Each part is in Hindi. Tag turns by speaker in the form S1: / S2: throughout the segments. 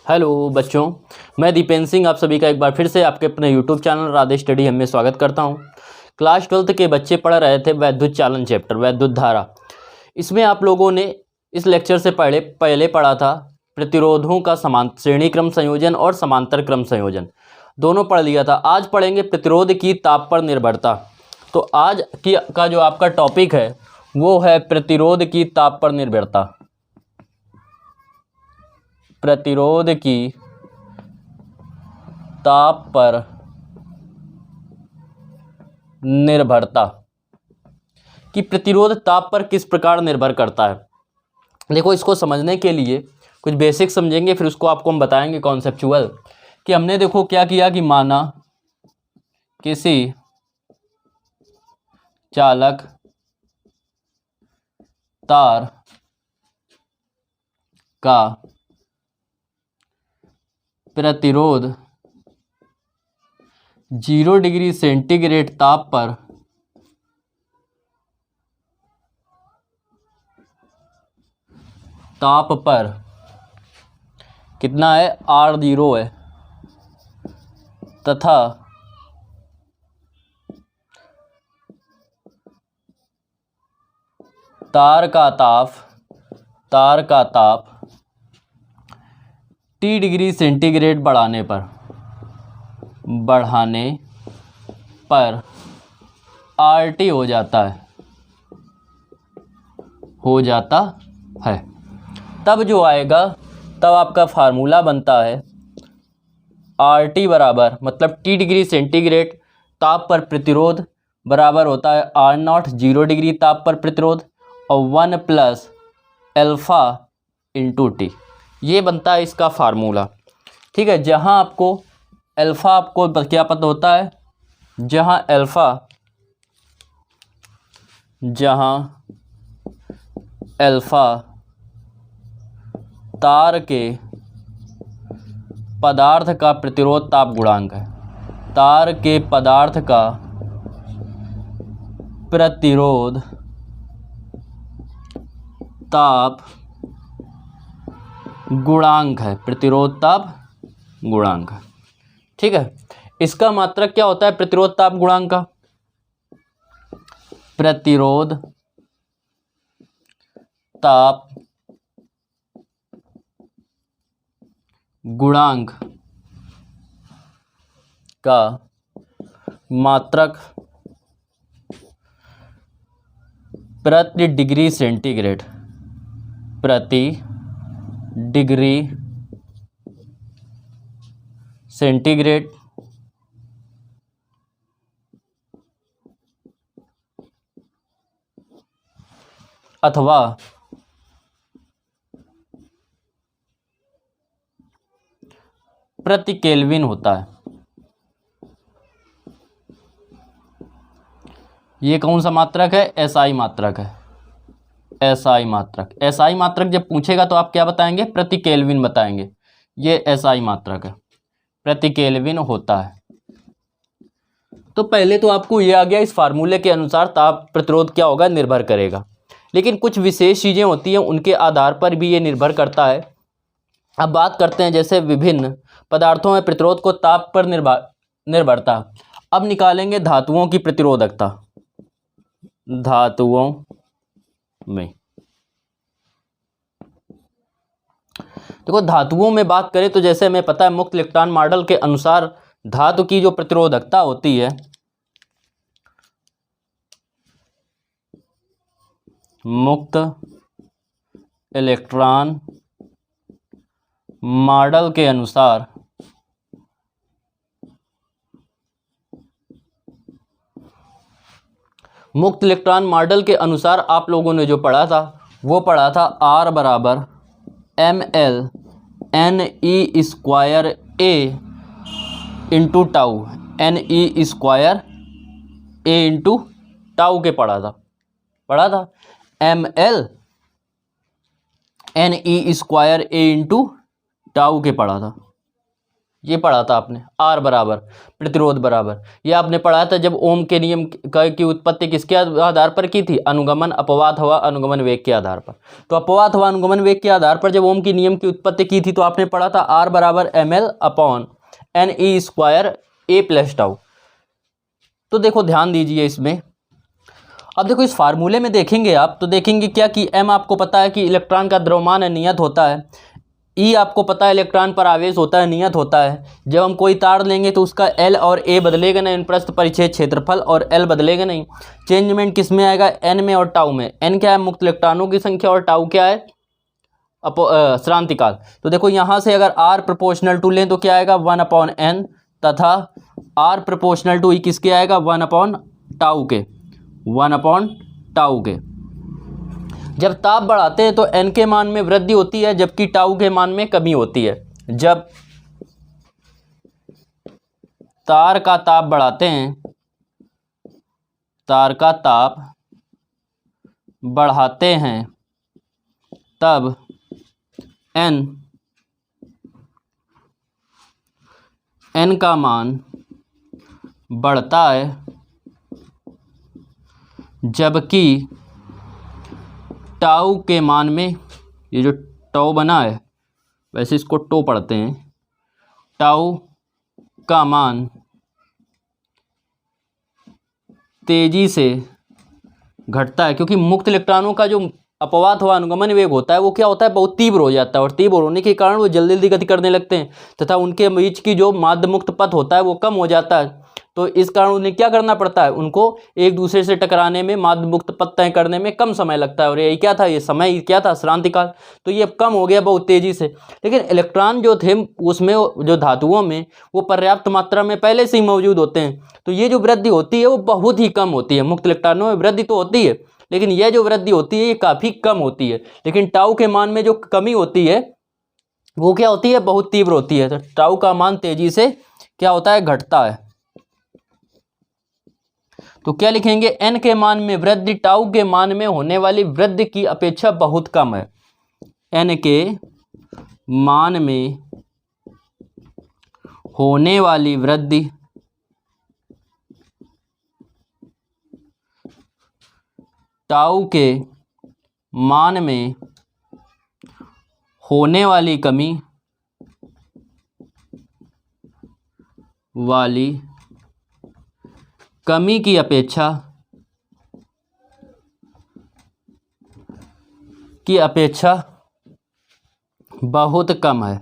S1: हेलो बच्चों, मैं दीपेंद्र सिंह आप सभी का एक बार फिर से आपके अपने यूट्यूब चैनल राधे स्टडी हम में स्वागत करता हूं। क्लास 12th के बच्चे पढ़ रहे थे वैद्युत चालन चैप्टर वैद्युत धारा। इसमें आप लोगों ने इस लेक्चर से पहले पढ़ा था प्रतिरोधों का श्रेणी क्रम संयोजन और समांतर क्रम संयोजन, दोनों पढ़ लिया था। आज पढ़ेंगे प्रतिरोध की ताप पर निर्भरता। तो आज का जो आपका टॉपिक है वो है प्रतिरोध की ताप पर निर्भरता। प्रतिरोध की ताप पर निर्भरता कि प्रतिरोध ताप पर किस प्रकार निर्भर करता है। देखो, इसको समझने के लिए कुछ बेसिक समझेंगे, फिर उसको आपको हम बताएंगे कॉन्सेप्चुअल कि हमने देखो क्या किया कि माना किसी चालक तार का प्रतिरोध 0 डिग्री सेंटीग्रेड ताप पर कितना है, R0 है, तथा तार का ताप T डिग्री सेंटीग्रेड बढ़ाने पर RT हो जाता है। तब जो आएगा, तब आपका फार्मूला बनता है RT बराबर, मतलब T डिग्री सेंटीग्रेड ताप पर प्रतिरोध बराबर होता है R0 0 डिग्री ताप पर प्रतिरोध और 1 प्लस अल्फ़ा इंटू T। ये बनता है इसका फार्मूला। ठीक है, जहाँ आपको अल्फ़ा आपको क्या पता होता है, जहाँ अल्फ़ा तार के पदार्थ का प्रतिरोध ताप गुणांक है। तार के पदार्थ का प्रतिरोध ताप गुणांक है, प्रतिरोध ताप गुणांक। ठीक है, इसका मात्रक क्या होता है प्रतिरोध ताप गुणांक का? प्रतिरोध ताप गुणांक का मात्रक प्रति डिग्री सेंटीग्रेड अथवा प्रति केल्विन होता है। ये कौन सा मात्रक है? एसआई मात्रक है। एसआई मात्रक जब पूछेगा तो आप क्या बताएंगे? प्रति केल्विन बताएंगे। ये एसआई मात्रक है, प्रति केल्विन होता है। तो पहले तो आपको ये आ गया, इस फार्मूले के अनुसार ताप प्रतिरोध क्या होगा, निर्भर करेगा। लेकिन कुछ विशेष चीज़ें होती हैं, उनके आधार पर भी ये निर्भर करता है। अब बात करते हैं जैसे विभिन्न पदार्थों में प्रतिरोध को ताप पर निर्भरता। अब निकालेंगे धातुओं की प्रतिरोधकता। धातुओं में देखो, धातुओं में बात करें तो जैसे हमें पता है मुक्त इलेक्ट्रॉन मॉडल के अनुसार धातु की जो प्रतिरोधकता होती है, मुक्त इलेक्ट्रॉन मॉडल के अनुसार आप लोगों ने जो पढ़ा था वो पढ़ा था R बराबर ml NE square A into tau, NE square A into tau के पढ़ा था ml NE square A into tau के पढ़ा था। ये पढ़ा था आपने, आर बराबर प्रतिरोध बराबर, ये आपने पढ़ा था जब ओम के नियम की उत्पत्ति किसके आधार पर की थी, अनुगमन अपवाद हवा अनुगमन वेग के आधार पर। तो अपवाद हवा अनुगमन वेग के आधार पर जब ओम की नियम की उत्पत्ति की थी तो आपने पढ़ा था आर बराबर ml upon NE square A plus tau. तो देखो ध्यान दीजिए इसमें, अब देखो इस फार्मूले में देखेंगे आप तो देखेंगे क्या कि m आपको पता है कि इलेक्ट्रॉन का द्रव्यमान नियत होता है, E आपको पता है इलेक्ट्रॉन पर आवेश होता है नियत होता है। जब हम कोई तार लेंगे तो उसका L और A बदलेगा नहीं, पृष्ठ परिच्छेद क्षेत्रफल और L बदलेगा नहीं। चेंजमेंट किस में आएगा, N में और टाउ में। N क्या है, मुक्त इलेक्ट्रॉनों की संख्या, और टाउ क्या है, श्रांतिकाल। तो देखो यहाँ से अगर R प्रोपोर्शनल टू लें तो क्या आएगा 1/n, तथा R प्रोपोर्शनल टू किसके आएगा 1/टाउ के, 1/टाउ के। जब ताप बढ़ाते हैं तो n के मान में वृद्धि होती है जबकि टाउ के मान में कमी होती है। जब तार का ताप बढ़ाते हैं, तार का ताप बढ़ाते हैं तब n का मान बढ़ता है, जबकि टाउ के मान में, ये जो टाउ बना है वैसे इसको टो पढ़ते हैं, टाउ का मान तेजी से घटता है, क्योंकि मुक्त इलेक्ट्रॉनों का जो अपवाद हवा अनुगमन वेग होता है वो क्या होता है, बहुत तीव्र हो जाता है, और तीव्र होने के कारण वो जल्दी जल्दी गति करने लगते हैं, तथा उनके बीच की जो माध्य मुक्त पथ होता है वो कम हो जाता है। तो इस कारण उन्हें क्या करना पड़ता है, उनको एक दूसरे से टकराने में, माध्य मुक्त पथ तय करने में कम समय लगता है, और यही क्या था, ये समय क्या था, श्रांतिकाल। तो ये अब कम हो गया बहुत तेजी से। लेकिन इलेक्ट्रॉन जो थे उसमें, जो धातुओं में, वो पर्याप्त मात्रा में पहले से ही मौजूद होते हैं, तो ये जो वृद्धि होती है वो बहुत ही कम होती है। मुक्त इलेक्ट्रॉनों में वृद्धि तो होती है लेकिन यह जो वृद्धि होती है ये काफ़ी कम होती है। लेकिन टाउ के मान में जो कमी होती है वो क्या होती है, बहुत तीव्र होती है। तो टाउ का मान तेजी से क्या होता है, घटता है। तो क्या लिखेंगे, n के मान में वृद्धि टाउ के मान में होने वाली वृद्धि की अपेक्षा बहुत कम है। n के मान में होने वाली वृद्धि टाउ के मान में होने वाली कमी की अपेक्षा बहुत कम है।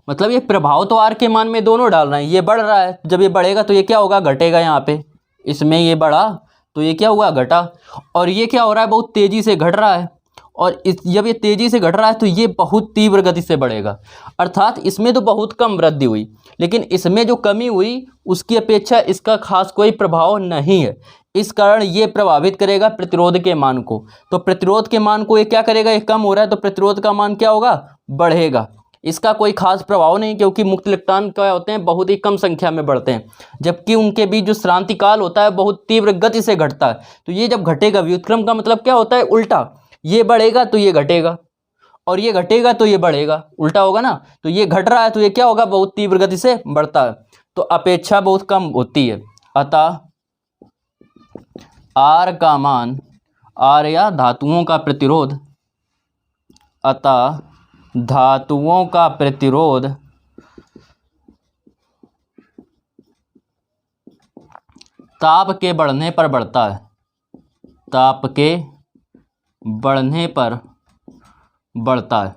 S1: मतलब ये प्रभाव तो आर के मान में दोनों डाल रहे हैं, ये बढ़ रहा है, जब ये बढ़ेगा तो ये क्या होगा, घटेगा। यहाँ पे इसमें ये बढ़ा तो ये क्या हुआ, घटा। और ये क्या हो रहा है, बहुत तेज़ी से घट रहा है, और जब ये तेज़ी से घट रहा है तो ये बहुत तीव्र गति से बढ़ेगा। अर्थात इसमें तो बहुत कम वृद्धि हुई, लेकिन इसमें जो कमी हुई उसकी अपेक्षा इसका खास कोई प्रभाव नहीं है। इस कारण ये प्रभावित करेगा प्रतिरोध के मान को। तो प्रतिरोध के मान को ये क्या करेगा, ये कम हो रहा है तो प्रतिरोध का मान क्या होगा, बढ़ेगा। इसका कोई खास प्रभाव नहीं, क्योंकि मुक्त इलेक्ट्रॉन क्या होते हैं, बहुत ही कम संख्या में बढ़ते हैं, जबकि उनके बीच जो श्रांतिकाल होता है बहुत तीव्र गति से घटता है। तो ये जब घटेगा, व्युत्क्रम का मतलब क्या होता है, उल्टा। ये बढ़ेगा तो ये घटेगा, और ये घटेगा तो ये बढ़ेगा, उल्टा होगा ना। तो ये घट रहा है तो ये क्या होगा, बहुत तीव्र गति से बढ़ता है, तो अपेक्षा बहुत कम होती है। अतः R का मान, R या धातुओं का प्रतिरोध, अतः धातुओं का प्रतिरोध ताप के बढ़ने पर बढ़ता है, ताप के बढ़ने पर बढ़ता है।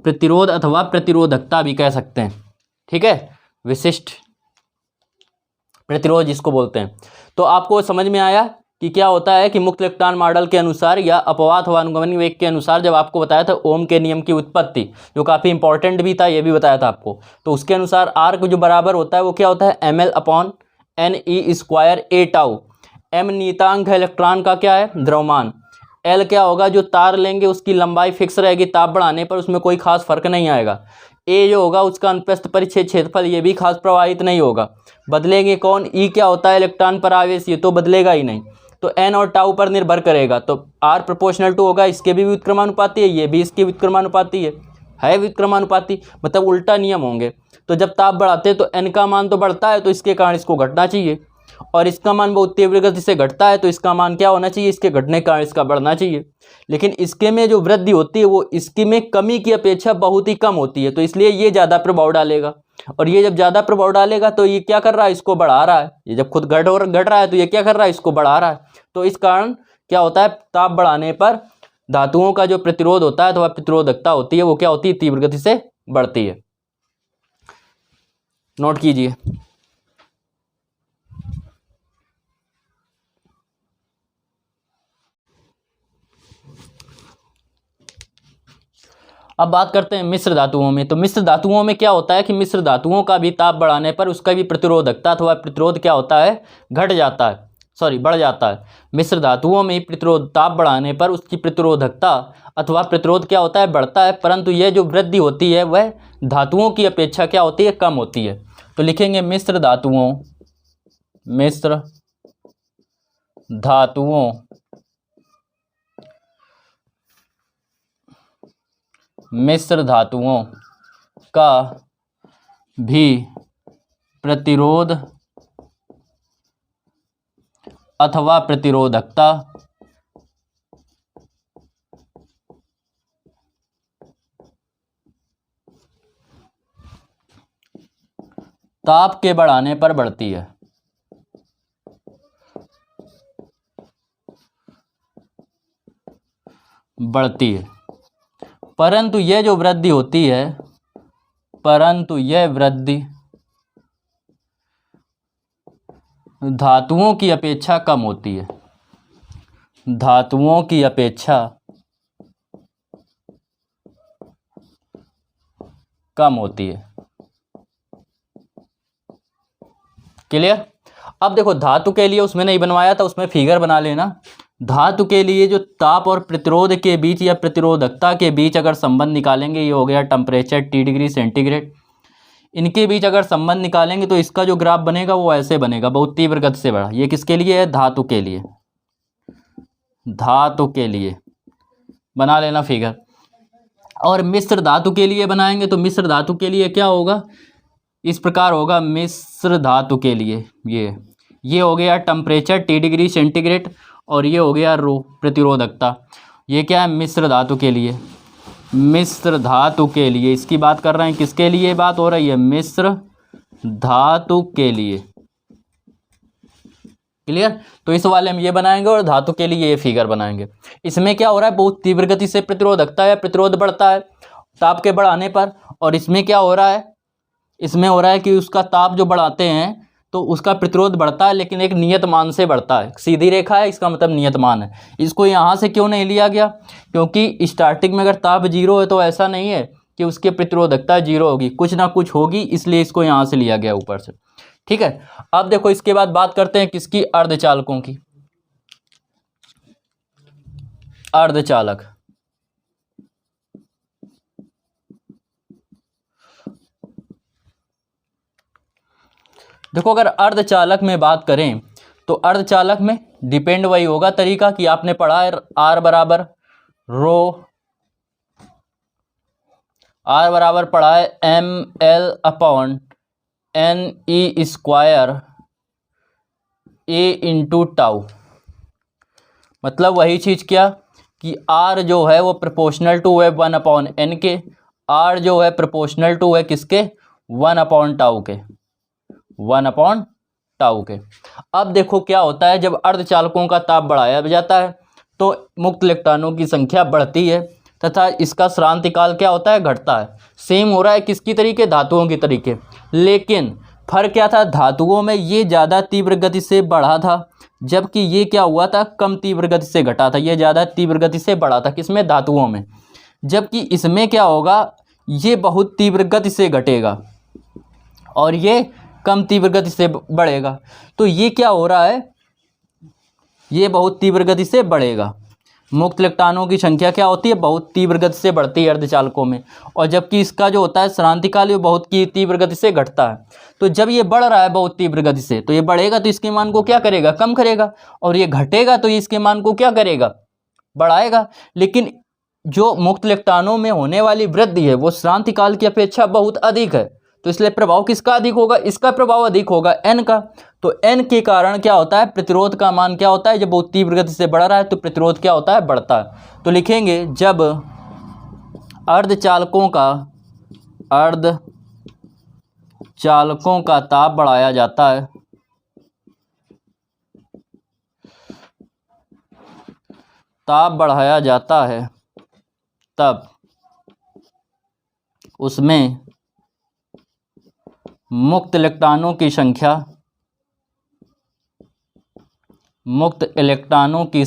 S1: प्रतिरोध अथवा प्रतिरोधकता भी कह सकते हैं, ठीक है, विशिष्ट प्रतिरोध जिसको बोलते हैं। तो आपको समझ में आया कि क्या होता है कि मुक्त इलेक्ट्रॉन मॉडल के अनुसार या अपवाद हवा अनुगमन वेग के अनुसार, जब आपको बताया था ओम के नियम की उत्पत्ति, जो काफ़ी इंपॉर्टेंट भी था, ये भी बताया था आपको, तो उसके अनुसार आर को जो बराबर होता है वो क्या होता है, ml upon NE square A tau. m नियतांक है इलेक्ट्रॉन का, क्या है, द्रव्यमान। L क्या होगा, जो तार लेंगे उसकी लंबाई फिक्स रहेगी, ताप बढ़ाने पर उसमें कोई खास फर्क नहीं आएगा। A जो होगा उसका अनुप्रस्थ परिच्छेद क्षेत्रफल, ये भी खास प्रभावित नहीं होगा। बदलेंगे कौन, E क्या होता है, इलेक्ट्रॉन पर आवेश, ये तो बदलेगा ही नहीं। तो n और टाउ पर निर्भर करेगा। तो r प्रोपोर्शनल टू होगा, इसके भी व्युत्क्रमानुपाती है, ये भी इसके व्युत्क्रमानुपाती है व्युत्क्रमानुपाती, मतलब उल्टा नियम होंगे। तो जब ताप बढ़ाते हैं तो n का मान तो बढ़ता है, तो इसके कारण इसको घटना चाहिए, और इसका मान बहुत तीव्र गति से घटता है, तो इसका मान क्या होना चाहिए, इसके घटने के कारण इसका बढ़ना चाहिए। लेकिन इसके में जो वृद्धि होती है वो इसके में कमी की अपेक्षा बहुत ही कम होती है, तो इसलिए ये ज़्यादा प्रभाव डालेगा। और ये जब ज़्यादा प्रभाव डालेगा तो ये क्या कर रहा है, इसको बढ़ा रहा है। ये जब खुद घट रहा है तो ये क्या कर रहा है, इसको बढ़ा रहा है। तो इस कारण क्या होता है, ताप बढ़ाने पर धातुओं का जो प्रतिरोध होता है अथवा प्रतिरोधकता होती है वो क्या होती है, तीव्र गति से बढ़ती है। नोट कीजिए। अब बात करते हैं मिश्र धातुओं में। तो मिश्र धातुओं में क्या होता है कि मिश्र धातुओं का भी ताप बढ़ाने पर उसका भी प्रतिरोधकता अथवा प्रतिरोध क्या होता है, घट जाता है, बढ़ जाता है। मिश्र धातुओं में प्रतिरोध ताप बढ़ाने पर उसकी प्रतिरोधकता अथवा प्रतिरोध क्या होता है, बढ़ता है, परंतु यह जो वृद्धि होती है वह धातुओं की अपेक्षा क्या होती है, कम होती है। तो लिखेंगे मिश्र धातुओं का भी प्रतिरोध अथवा प्रतिरोधकता ताप के बढ़ाने पर बढ़ती है। परंतु यह जो वृद्धि होती है, धातुओं की अपेक्षा कम होती है। क्लियर। अब देखो धातु के लिए उसमें नहीं बनवाया था, उसमें फिगर बना लेना। धातु के लिए जो ताप और प्रतिरोध के बीच या प्रतिरोधकता के बीच अगर संबंध निकालेंगे, ये हो गया टेम्परेचर T डिग्री सेंटीग्रेड, इनके बीच अगर संबंध निकालेंगे तो इसका जो ग्राफ बनेगा वो ऐसे बनेगा, बहुत तीव्र गति से बढ़ा। ये किसके लिए है, धातु के लिए बना लेना फिगर। और मिश्र धातु के लिए बनाएंगे तो मिश्र धातु के लिए क्या होगा, इस प्रकार होगा। मिश्र धातु के लिए ये हो गया टेम्परेचर T डिग्री सेंटीग्रेड, और ये हो गया रो प्रतिरोधकता। ये क्या है, मिश्र धातु के लिए इसकी बात कर रहे हैं। किसके लिए बात हो रही है, मिश्र धातु के लिए। क्लियर। तो इस वाले में ये बनाएंगे और धातु के लिए ये फिगर बनाएंगे। इसमें क्या हो रहा है, बहुत तीव्र गति से प्रतिरोधकता या प्रतिरोध बढ़ता है ताप के बढ़ाने पर, और इसमें क्या हो रहा है, इसमें हो रहा है कि उसका ताप जो बढ़ाते हैं तो उसका प्रतिरोध बढ़ता है, लेकिन एक नियत मान से बढ़ता है। सीधी रेखा है, इसका मतलब नियत मान है। इसको यहाँ से क्यों नहीं लिया गया, क्योंकि स्टार्टिंग में अगर ताप जीरो है तो ऐसा नहीं है कि उसकी प्रतिरोधकता जीरो होगी, कुछ ना कुछ होगी, इसलिए इसको यहाँ से लिया गया ऊपर से। ठीक है। अब देखो इसके बाद बात करते हैं किसकी, अर्धचालकों की। अर्धचालक, देखो अगर अर्धचालक में बात करें तो अर्धचालक में डिपेंड वही होगा तरीका कि आपने पढ़ा है R बराबर पढ़ा है mL/NE² A इंटू टाउ। मतलब वही चीज़ क्या कि R जो है वो प्रोपोर्शनल टू है 1/n के, R जो है प्रोपोर्शनल टू है किसके, 1/टाउ के। अब देखो क्या होता है, जब अर्धचालकों का ताप बढ़ाया जाता है तो मुक्त इलेक्ट्रॉनों की संख्या बढ़ती है तथा इसका श्रांतिकाल क्या होता है, घटता है। सेम हो रहा है किसकी तरीके, धातुओं की तरीके। लेकिन फर्क क्या था, धातुओं में ये ज़्यादा तीव्र गति से बढ़ा था, जबकि ये क्या हुआ था, कम तीव्र गति से घटा था। ये ज़्यादा तीव्र गति से बढ़ा था किसमें, धातुओं में, जबकि इसमें क्या होगा, ये बहुत तीव्र गति से घटेगा और ये कम तीव्र गति से बढ़ेगा। तो ये क्या हो रहा है, ये बहुत तीव्र गति से बढ़ेगा। मुक्त इलेक्ट्रॉनों की संख्या क्या होती है, बहुत तीव्र गति से बढ़ती है अर्धचालकों में, और जबकि इसका जो होता है श्रांतिकाल वो बहुत की तीव्र गति से घटता है। तो जब ये बढ़ रहा है बहुत तीव्र गति से, तो ये बढ़ेगा तो इसके मान को क्या करेगा, कम करेगा, और ये घटेगा तो ये इसके मान को क्या करेगा, बढ़ाएगा। लेकिन जो मुक्त इलेक्ट्रॉनों में होने वाली वृद्धि है वो श्रांतिकाल की अपेक्षा बहुत अधिक है, तो इसलिए प्रभाव किसका अधिक होगा, इसका प्रभाव अधिक होगा n का। तो n के कारण क्या होता है, प्रतिरोध का मान क्या होता है, जब बहुत तीव्र गति से बढ़ रहा है तो प्रतिरोध क्या होता है, बढ़ता है। तो लिखेंगे जब अर्धचालकों का ताप बढ़ाया जाता है, तब उसमें मुक्त इलेक्ट्रॉनों की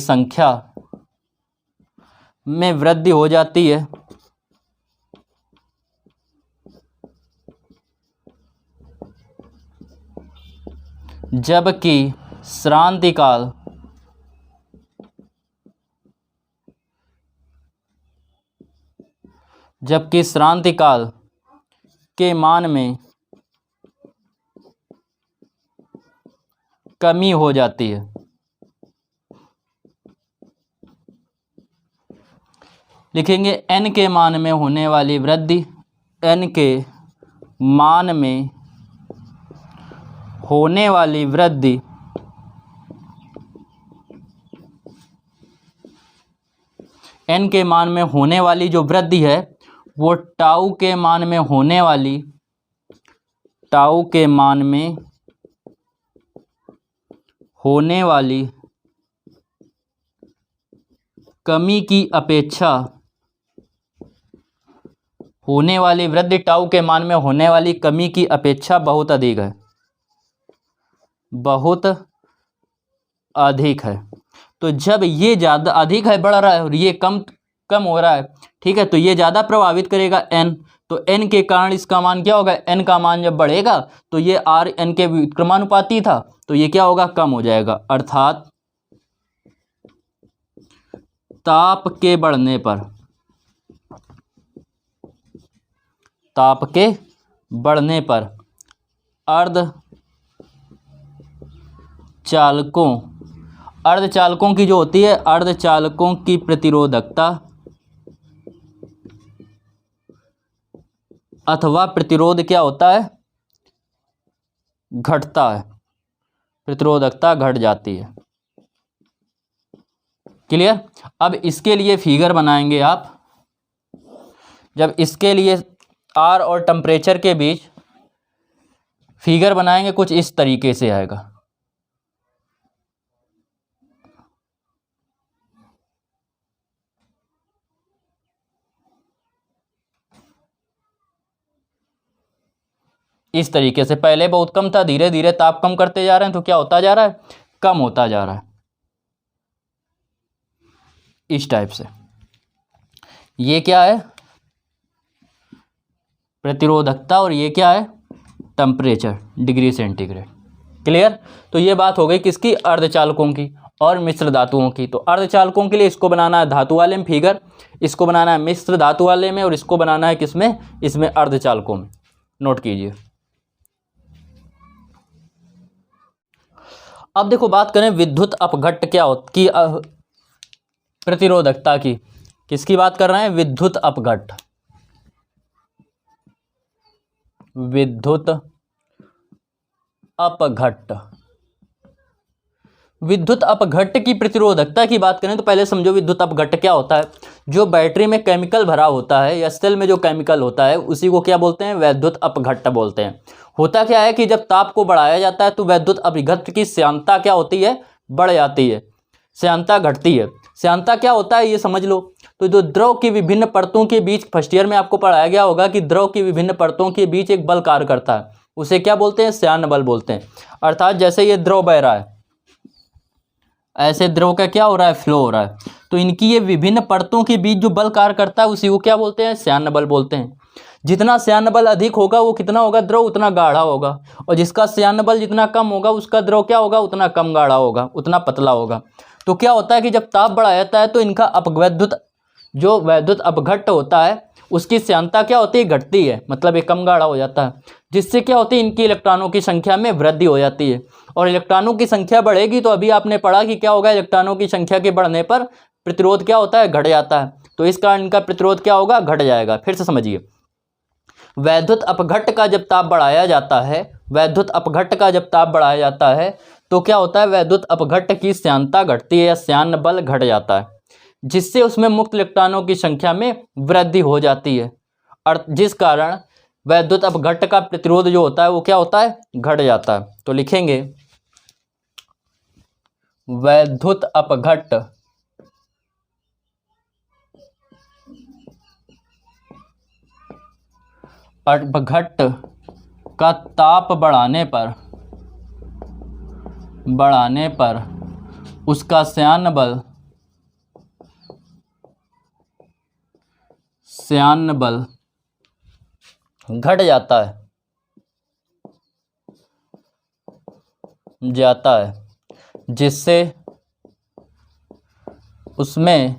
S1: संख्या में वृद्धि हो जाती है, जबकि श्रांतिकाल के मान में कमी हो जाती है। लिखेंगे n के मान में होने वाली वृद्धि, n के मान में होने वाली वृद्धि n के मान में होने वाली जो वृद्धि है वो टाउ के मान में होने वाली कमी की अपेक्षा, होने वाली वृद्धि टाउ के मान में होने वाली कमी की अपेक्षा बहुत अधिक है। तो जब ये ज़्यादा अधिक है, बढ़ रहा है, और ये कम हो रहा है, ठीक है, तो ये ज़्यादा प्रभावित करेगा n। तो n के कारण इसका मान क्या होगा, n का मान जब बढ़ेगा तो ये r n के व्युत्क्रमानुपाती था, तो ये क्या होगा, कम हो जाएगा। अर्थात ताप के बढ़ने पर अर्धचालकों की जो होती है, अर्धचालकों की प्रतिरोधकता अथवा प्रतिरोध क्या होता है, घटता है, प्रतिरोधकता घट जाती है। क्लियर। अब इसके लिए फिगर बनाएंगे आप, जब इसके लिए R और टेम्परेचर के बीच फिगर बनाएंगे कुछ इस तरीके से आएगा। इस तरीके से, पहले बहुत कम था, धीरे धीरे ताप कम करते जा रहे हैं तो क्या होता जा रहा है, कम होता जा रहा है, इस टाइप से। ये क्या है, प्रतिरोधकता, और ये क्या है, टेम्परेचर, डिग्री सेंटीग्रेड। क्लियर। तो ये बात हो गई किसकी, अर्धचालकों की और मिश्र धातुओं की। तो अर्धचालकों के लिए इसको बनाना है धातु वाले में फिगर, इसको बनाना है मिश्र धातु वाले में, और इसको बनाना है किसमें, इसमें अर्धचालकों में। नोट कीजिए। अब देखो बात करें विद्युत अपघट्ट क्या होती की प्रतिरोधकता की। किसकी बात कर रहे हैं, विद्युत अपघट्ट। विद्युत अपघट्ट की प्रतिरोधकता की बात करें तो पहले समझो विद्युत अपघट्ट क्या होता है। जो बैटरी में केमिकल भरा होता है या सेल में जो केमिकल होता है उसी को क्या बोलते हैं, विद्युत अपघट्ट बोलते हैं। होता क्या है कि जब ताप को बढ़ाया जाता है तो विद्युत अपघट्ट की श्यानता क्या होती है, बढ़ जाती है, श्यानता घटती है। श्यानता क्या होता है ये समझ लो। तो जो द्रव की विभिन्न परतों के बीच, फर्स्ट ईयर में आपको पढ़ाया गया होगा कि द्रव की विभिन्न परतों के बीच एक बल कार्य करता है, उसे क्या बोलते हैं, श्यान बल बोलते हैं। अर्थात जैसे ये द्रव बह रहा है, ऐसे द्रव का क्या हो रहा है, फ्लो हो रहा है, तो इनकी ये विभिन्न परतों के बीच जो बल कार्य करता है उसी को क्या बोलते हैं, श्यान बल बोलते हैं। जितना श्यान बल अधिक होगा वो कितना होगा, द्रव उतना गाढ़ा होगा, और जिसका श्यान बल जितना कम होगा उसका द्रव क्या होगा, उतना कम गाढ़ा होगा, उतना पतला होगा। तो क्या होता है कि जब ताप बढ़ाया जाता है तो इनका जो वैद्युत अपघट्ट होता है उसकी श्यानता क्या होती है, घटती है, मतलब ये कम गाढ़ा हो जाता है, जिससे क्या होती है, इनकी इलेक्ट्रॉनों की संख्या में वृद्धि हो जाती है। और इलेक्ट्रॉनों की संख्या बढ़ेगी तो अभी आपने पढ़ा कि क्या होगा, इलेक्ट्रॉनों की संख्या के बढ़ने पर प्रतिरोध क्या होता है, घट जाता है। तो इस कारण इनका प्रतिरोध क्या होगा, घट जाएगा। फिर से समझिए, वैद्युत अपघट्ट का जब ताप बढ़ाया जाता है, वैद्युत अपघट्ट का जब ताप बढ़ाया जाता है तो क्या होता है, वैद्युत अपघट्ट की श्यानता घटती है या श्यान बल घट जाता है, जिससे उसमें मुक्त इलेक्ट्रॉनों की संख्या में वृद्धि हो जाती है, और जिस कारण वैद्युत अपघट्ट का प्रतिरोध जो होता है वो क्या होता है, घट जाता है। तो लिखेंगे वैद्युत अपघट्ट का ताप बढ़ाने पर उसका श्यान बल घट जाता है, जिससे उसमें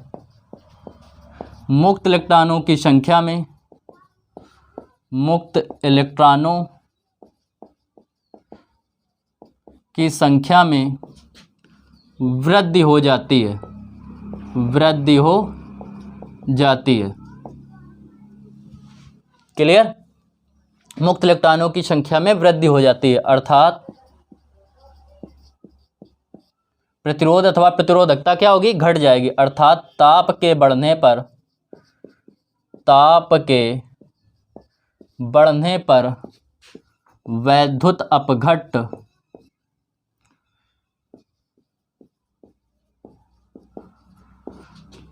S1: मुक्त इलेक्ट्रॉनों की संख्या में वृद्धि हो जाती है। क्लियर? मुक्त इलेक्ट्रॉनों की संख्या में वृद्धि हो जाती है, अर्थात प्रतिरोध अथवा प्रतिरोधकता क्या होगी, घट जाएगी। अर्थात ताप के बढ़ने पर वैद्युत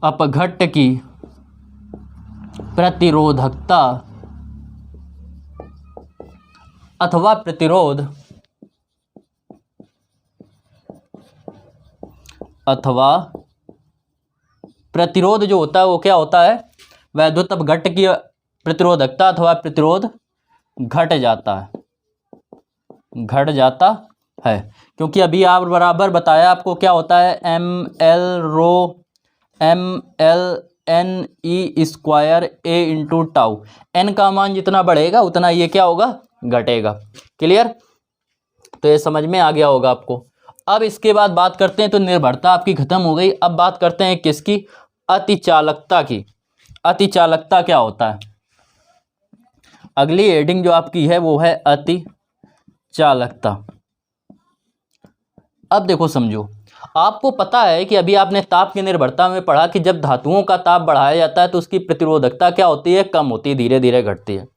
S1: अपघट्ट की प्रतिरोधकता अथवा प्रतिरोध जो होता है वो क्या होता है, वैद्युत अपघट्ट की प्रतिरोधकता अथवा प्रतिरोध घट जाता है। क्योंकि अभी आप बराबर बताया आपको क्या होता है, ml/n/e² a/τ। n का मान जितना बढ़ेगा उतना ये क्या होगा, घटेगा। क्लियर? तो ये समझ में आ गया होगा आपको। अब इसके बाद बात करते हैं, तो निर्भरता आपकी खत्म हो गई। अब बात करते हैं किसकी, अतिचालकता की। अतिचालकता क्या होता है, अगली हेडिंग जो आपकी है वो है अतिचालकता। अब देखो समझो, आपको पता है कि अभी आपने ताप की निर्भरता में पढ़ा कि जब धातुओं का ताप बढ़ाया जाता है तो उसकी प्रतिरोधकता क्या होती है, कम होती है, धीरे धीरे घटती है।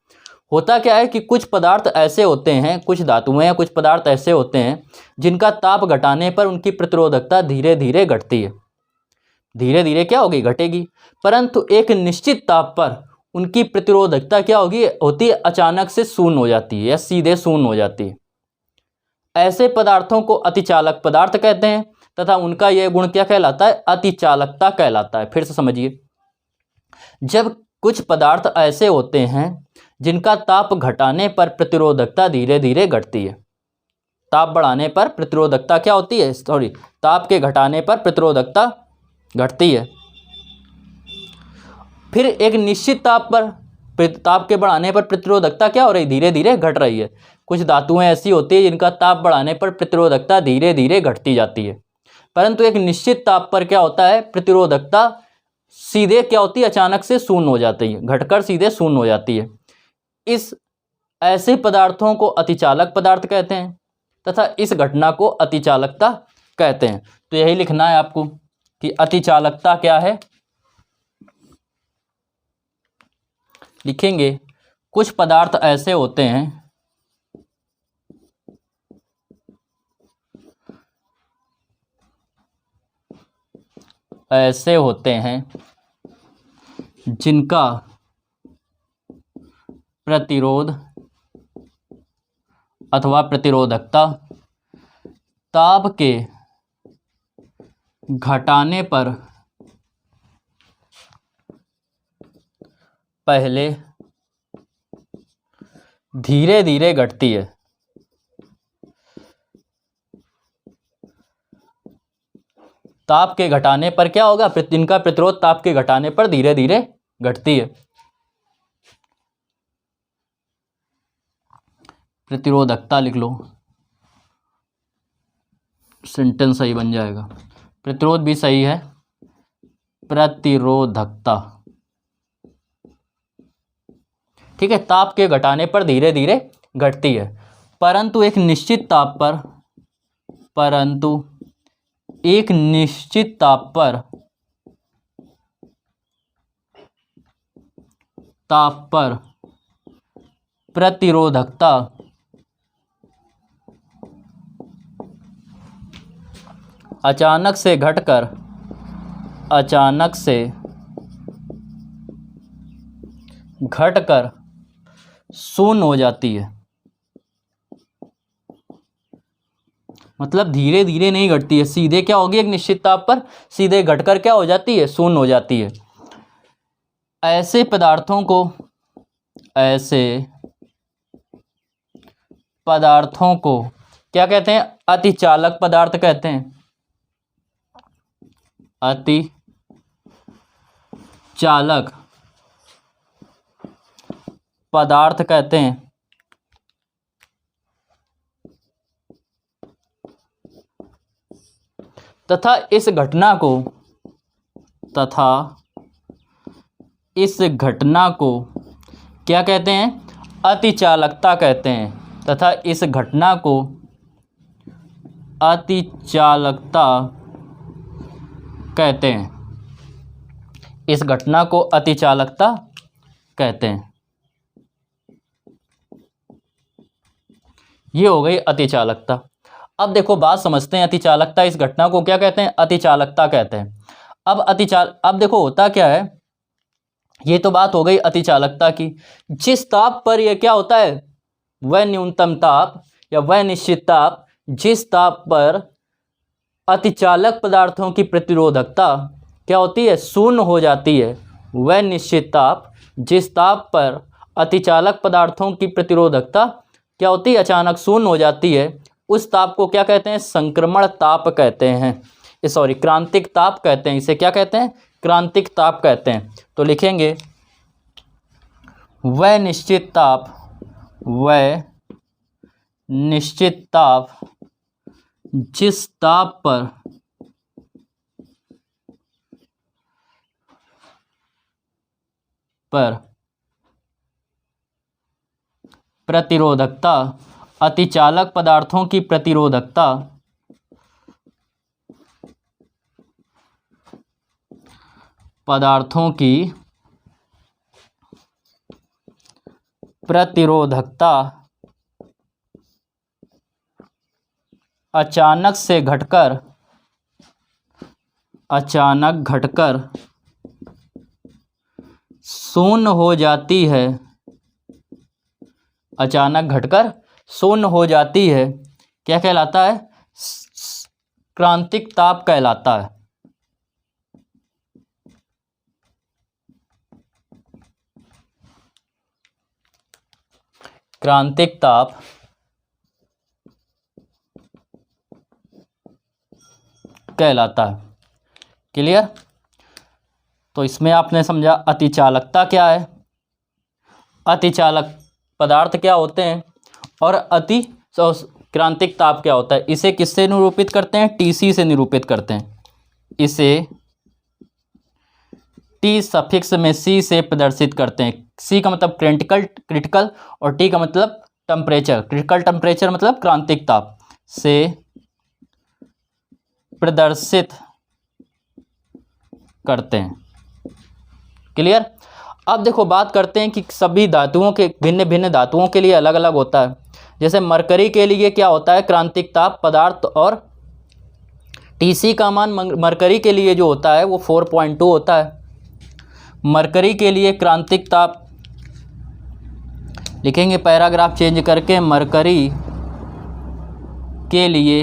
S1: होता क्या है कि कुछ पदार्थ ऐसे होते हैं, कुछ धातुएं या कुछ पदार्थ ऐसे होते हैं जिनका ताप घटाने पर उनकी प्रतिरोधकता धीरे धीरे घटती है, धीरे धीरे क्या होगी, घटेगी। परंतु एक निश्चित ताप पर उनकी प्रतिरोधकता क्या होती है, अचानक से शून्य हो जाती है या सीधे शून्य हो जाती है। ऐसे पदार्थों को अतिचालक पदार्थ कहते हैं तथा उनका यह गुण क्या कहलाता है, अतिचालकता कहलाता है। फिर से समझिए, जब कुछ पदार्थ ऐसे होते हैं जिनका ताप घटाने पर प्रतिरोधकता धीरे धीरे घटती है, ताप बढ़ाने पर प्रतिरोधकता क्या होती है, ताप के घटाने पर प्रतिरोधकता घटती है। फिर एक निश्चित ताप के बढ़ाने पर प्रतिरोधकता क्या हो रही, धीरे धीरे घट रही है। कुछ धातुएं ऐसी होती है जिनका ताप बढ़ाने पर प्रतिरोधकता धीरे धीरे घटती जाती है, परंतु एक निश्चित ताप पर क्या होता है, प्रतिरोधकता सीधे क्या होती है, अचानक से शून्य हो जाती है, घटकर सीधे शून्य हो जाती है। ऐसे पदार्थों को अतिचालक पदार्थ कहते हैं तथा इस घटना को अतिचालकता कहते हैं। तो यही लिखना है आपको कि अतिचालकता क्या है। लिखेंगे कुछ पदार्थ ऐसे होते हैं जिनका प्रतिरोध अथवा प्रतिरोधकता ताप के घटाने पर पहले धीरे धीरे घटती है, ताप के घटाने पर क्या होगा, इनका प्रतिरोध ताप के घटाने पर धीरे धीरे घटती है। प्रतिरोधकता लिख लो, सेंटेंस सही बन जाएगा। प्रतिरोध भी सही है, प्रतिरोधकता, ठीक है। ताप के घटाने पर धीरे धीरे घटती है, परंतु एक निश्चित ताप पर, प्रतिरोधकता अचानक से घटकर शून्य हो जाती है। मतलब धीरे धीरे नहीं घटती है, सीधे क्या होगी, एक निश्चित ताप पर सीधे घटकर क्या हो जाती है, शून्य हो जाती है। ऐसे पदार्थों को क्या कहते हैं, अतिचालक पदार्थ कहते हैं। अतिचालक पदार्थ कहते हैं। तथा इस घटना को क्या कहते हैं, अतिचालकता कहते हैं। तथा इस घटना को अतिचालकता कहते हैं। इस घटना को अतिचालकता कहते हैं। ये हो गई अतिचालकता। अब देखो बात समझते हैं, अतिचालकता, इस घटना को क्या कहते हैं, अतिचालकता कहते हैं। अब देखो होता क्या है, ये तो बात हो गई अतिचालकता की। जिस ताप पर यह क्या होता है, वह न्यूनतम ताप या वह निश्चित ताप, जिस ताप पर अतिचालक पदार्थों की प्रतिरोधकता क्या होती है, शून्य हो जाती है, वह निश्चित ताप, जिस ताप पर अतिचालक पदार्थों की प्रतिरोधकता क्या होती है, अचानक शून्य हो जाती है, उस ताप को क्या कहते हैं, संक्रमण ताप कहते हैं। सॉरी, क्रांतिक ताप कहते हैं। इसे क्या कहते हैं, क्रांतिक ताप कहते हैं। तो लिखेंगे वह निश्चित ताप जिस ताप पर प्रतिरोधकता, अतिचालक पदार्थों की प्रतिरोधकता अचानक घटकर शून्य हो जाती है, अचानक घटकर शून्य हो जाती है, क्या कहलाता है, क्रांतिक ताप कहलाता है। क्रांतिक ताप कहलाता है। क्लियर? तो इसमें आपने समझा अतिचालकता क्या है, अतिचालक पदार्थ क्या होते हैं, और क्रांतिक ताप क्या होता है। इसे किससे निरूपित करते हैं, टीसी से निरूपित करते हैं। इसे टी सफिक्स में सी से प्रदर्शित करते हैं। सी का मतलब क्रिटिकल और टी का मतलब टेम्परेचर। क्रिटिकल टेम्परेचर मतलब क्रांतिक ताप से प्रदर्शित करते हैं। क्लियर? अब देखो बात करते हैं कि सभी धातुओं के भिन्न भिन्न धातुओं के लिए अलग अलग होता है। जैसे मरकरी के लिए क्या होता है, क्रांतिक ताप पदार्थ, और टीसी का मान मरकरी के लिए जो होता है वो 4.2 होता है। मरकरी के लिए क्रांतिक ताप लिखेंगे पैराग्राफ चेंज करके, मरकरी के लिए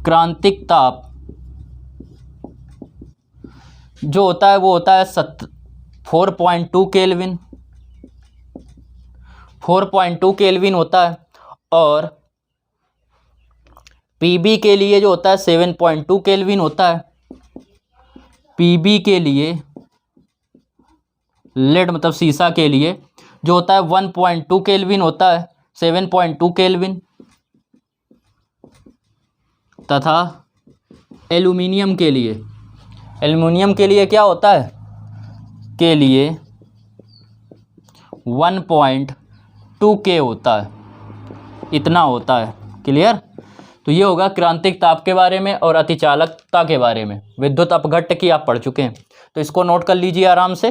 S1: क्रांतिक ताप जो होता है वो होता है 4.2 केल्विन, 4.2 केल्विन होता है। और पीबी के लिए जो होता है 7.2 केल्विन होता है। पीबी के लिए, लेड मतलब सीसा के लिए जो होता है 1.2 केल्विन होता है, 7.2 केल्विन। तथा एल्यूमिनियम के लिए, एल्यूमिनियम के लिए क्या होता है, के लिए 1.2 के होता है, इतना होता है। क्लियर। तो ये होगा क्रांतिक ताप के बारे में और अतिचालकता के बारे में। विद्युत अपघट्ट की आप पढ़ चुके हैं, तो इसको नोट कर लीजिए आराम से।